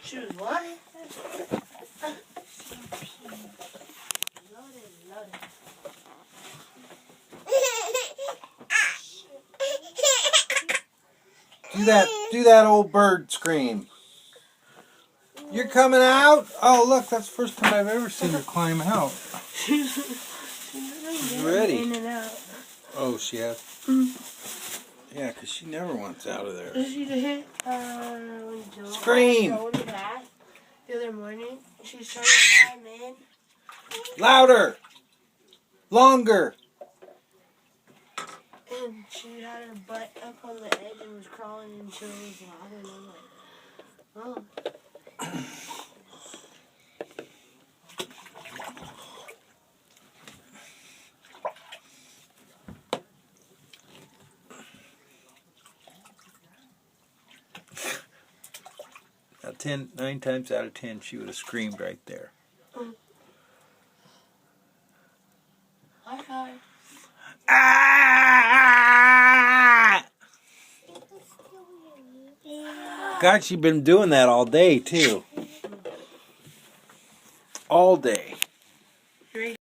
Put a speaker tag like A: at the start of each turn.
A: She was what?
B: Do that old bird scream. You're coming out? Oh, look, that's the first time I've ever seen her climb out. She's ready.
A: In and out.
B: Oh, she has? Yeah, because she never wants out of there.
A: She did.
B: Scream!
A: Back the other morning, she's trying to climb in.
B: Louder! Longer!
A: And she had her butt up on the edge and was crawling until it was louder. And I'm like, oh.
B: Now, 9 times out of 10, she would have screamed right there.
A: Okay.
B: Ah! God, she's been doing that all day, too. All day.